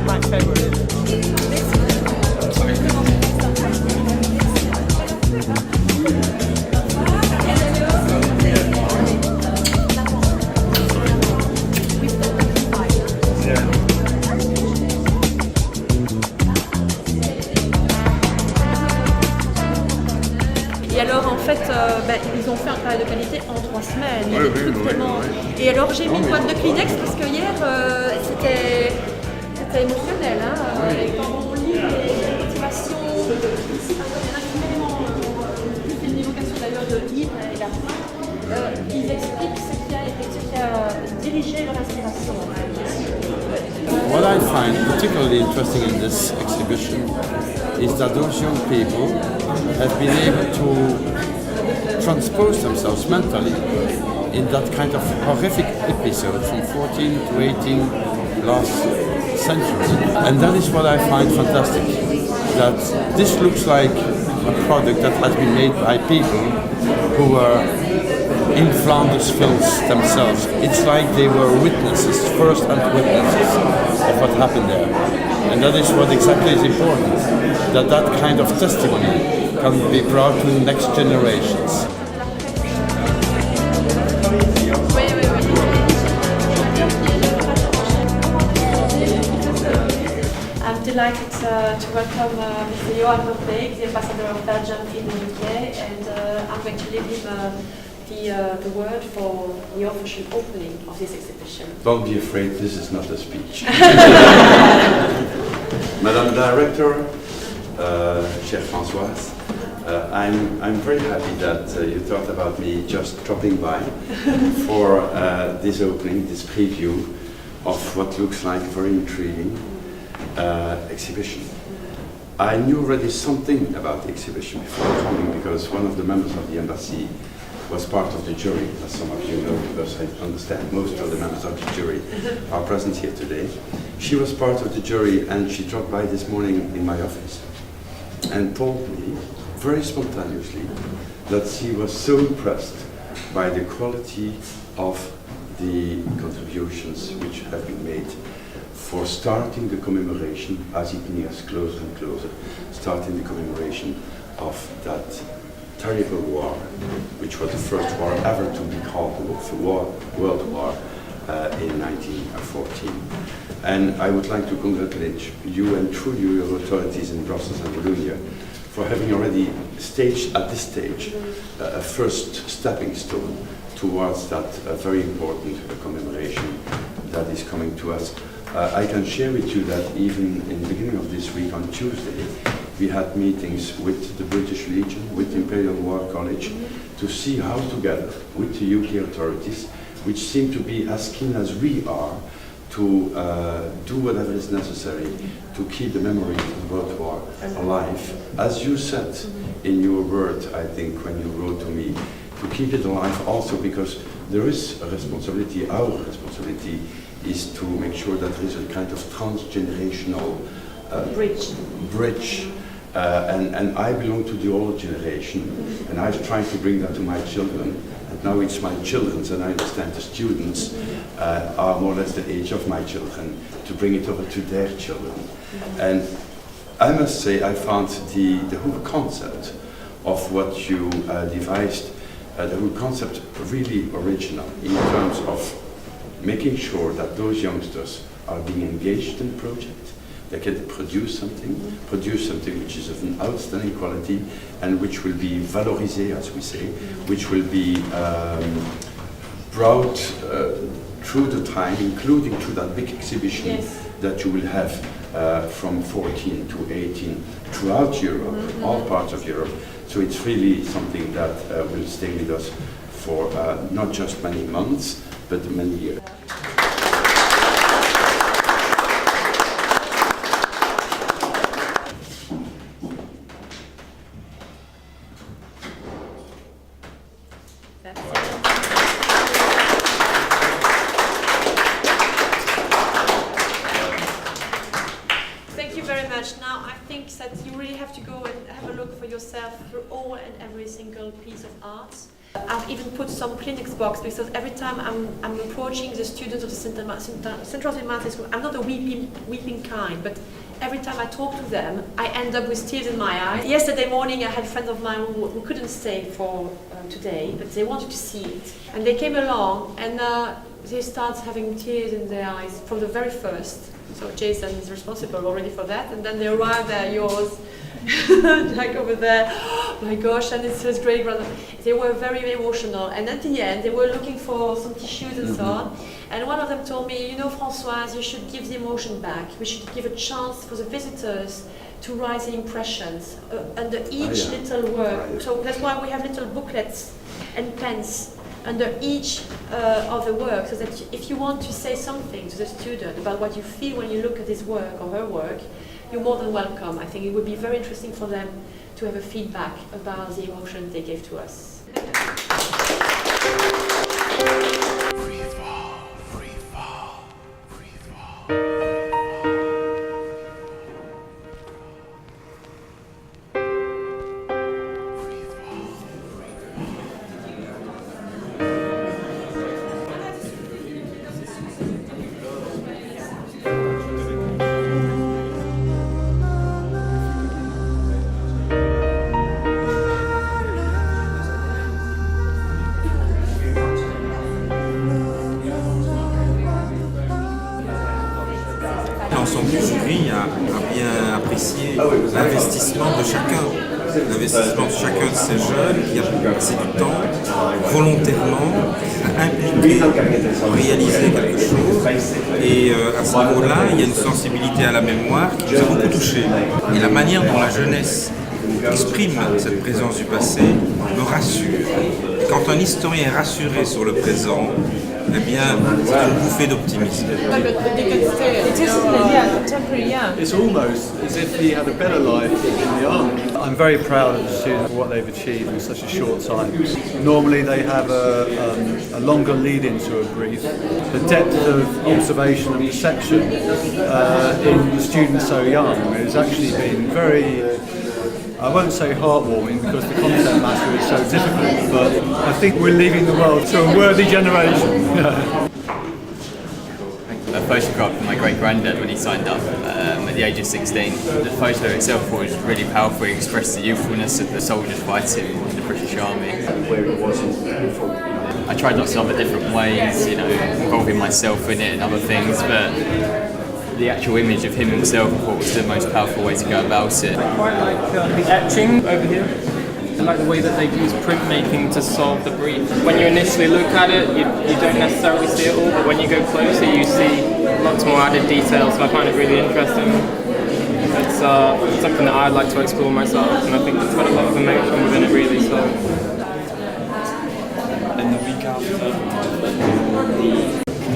my favorite. Et alors en fait, ils ont fait un travail de qualité en 3 semaines. Il y a des trucs vraiment... Et alors j'ai mis une boîte de Kleenex parce que hier c'était émotionnel. Hein, et quand on lit les motivations, ici par exemple il y en a qui plus une évocation d'ailleurs de Yves et la fin, ils expliquent ce qui a dirigé leur inspiration. What I find particularly interesting in this exhibition is that those young people have been able to transpose themselves mentally in that kind of horrific episode from 14 to 18 last century. And that is what I find fantastic, that this looks like a product that has been made by people who were in Flanders fields themselves. It's like they were witnesses, first-hand witnesses of what happened there. And that is what exactly is important, that that kind of testimony can be brought to the next generations. I'm delighted to welcome Mr. Johan van Beek, the ambassador of Belgium in the UK, and I'm going to leave him the word for the official opening of this exhibition. Don't be afraid, this is not a speech. Madame Director, chère Françoise, I'm very happy that you thought about me just dropping by for this opening, this preview of what looks like a very intriguing exhibition. I knew already something about the exhibition before coming because one of the members of the embassy was part of the jury, as some of you know, because I understand most of the members of the jury are present here today. She was part of the jury and she dropped by this morning in my office and told me, very spontaneously, that she was so impressed by the quality of the contributions which have been made for starting the commemoration, as it nears closer and closer, starting the commemoration of that terrible war, which was the first war ever to be called the World War in 1914. And I would like to congratulate you and through you, your authorities in Brussels and Wallonia, for having already staged at this stage a first stepping stone towards that very important commemoration that is coming to us. I can share with you that even in the beginning of this week on Tuesday, we had meetings with the British Legion, with the Imperial War College, to see how together with the UK authorities, which seem to be as keen as we are to do whatever is necessary to keep the memory of the World War alive. As you said in your word, I think, when you wrote to me, to keep it alive also because there is a responsibility, our responsibility is to make sure that there is a kind of transgenerational bridge. And I belong to the old generation, and I've tried to bring that to my children, and now it's my children's, and I understand the students are more or less the age of my children, to bring it over to their children. And I must say I found the whole concept of what you devised, the whole concept really original in terms of making sure that those youngsters are being engaged in the project. They can produce something which is of an outstanding quality and which will be valorisé, as we say, which will be brought through the time, including through that big exhibition that you will have from 14 to 18 throughout Europe, all parts of Europe. So it's really something that will stay with us for not just many months, but many years. Thank you very much. Now I think that you really have to go and have a look for yourself through all and every single piece of art. I've even put some Kleenex box because every time I'm approaching the students of the Central St. Martin's School, I'm not a weeping kind, but every time I talk to them, I end up with tears in my eyes. Yesterday morning, I had friends of mine who couldn't stay for today, but they wanted to see it. And they came along and they start having tears in their eyes from the very first. So Jason is responsible already for that. And then they arrive there, yours, Jack over there. Oh my gosh, and it's his great brother. They were very emotional. And at the end, they were looking for some tissues and so on. And one of them told me, you know, Françoise, you should give the emotion back. We should give a chance for the visitors to write the impressions under each little work. So that's why we have little booklets and pens under each of the work, so that if you want to say something to the student about what you feel when you look at his work or her work, you're more than welcome. I think it would be very interesting for them to have a feedback about the emotion they gave to us. L'ensemble du jury a bien apprécié l'investissement de chacun de ces jeunes qui a passé du temps volontairement à impliquer, à réaliser quelque chose. Et à ce niveau-là, il y a une sensibilité à la mémoire qui nous a beaucoup touchés. Et la manière dont la jeunesse exprime cette présence du passé me rassure. Quand un historien est rassuré sur le présent, eh bien, c'est une bouffée d'optimisme. It's almost as if he had a better life in the army. I'm very proud of the students for what they've achieved in such a short time. Normally they have a longer lead into a brief. The depth of observation and perception in students so young has actually been very, I won't say heartwarming because the content matter is so difficult, but I think we're leaving the world to a worthy generation. A photograph of my great-granddad when he signed up at the age of 16. The photo itself was really powerful. It expressed the youthfulness of the soldiers fighting in the British Army. I tried lots of other different ways, you know, involving myself in it and other things, but the actual image of him himself I thought was the most powerful way to go about it. I quite like the etching over here. I like the way that they've used printmaking to solve the brief. When you initially look at it, you don't necessarily see it all, but when you go closer you see lots more added details, so I find it really interesting. It's something that I'd like to explore myself, and I think it's got a lot of emotion within it really. So.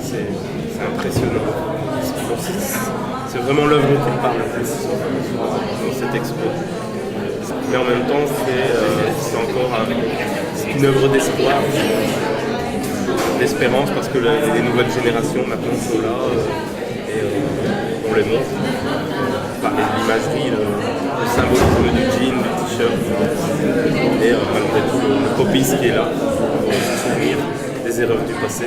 C'est impressionnant. C'est vraiment l'œuvre dont il parle dans cette expo. Mais en même temps, c'est encore une œuvre d'espoir, d'espérance, parce que les nouvelles générations maintenant sont là et on les montre. Parler de l'imagerie, le symbolisme du jean, du t-shirt, et malgré tout le copiste qui est là pour se souvenir des erreurs du passé.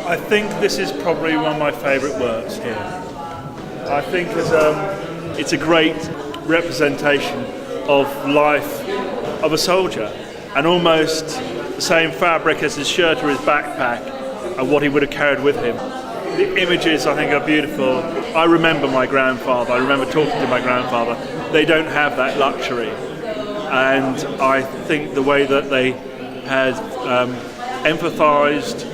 I think this is probably one of my favourite works here. I think it's a great representation of life of a soldier, and almost the same fabric as his shirt or his backpack and what he would have carried with him. The images I think are beautiful. I remember my grandfather, I remember talking to my grandfather. They don't have that luxury, and I think the way that they had empathised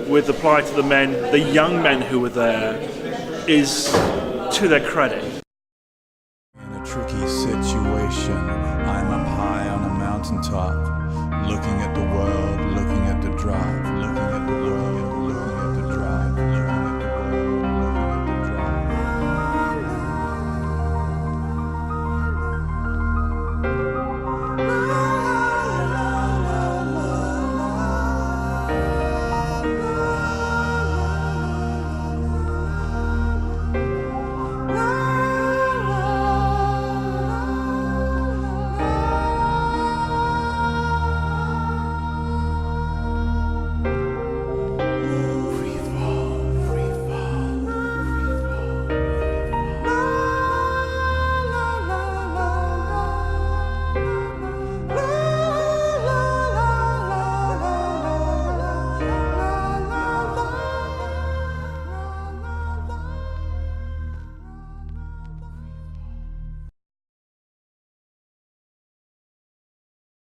with the plight of the men, the young men who were there, is to their credit. In a tricky situation, I'm up high on a mountaintop, looking at the world, looking at the drive, looking at the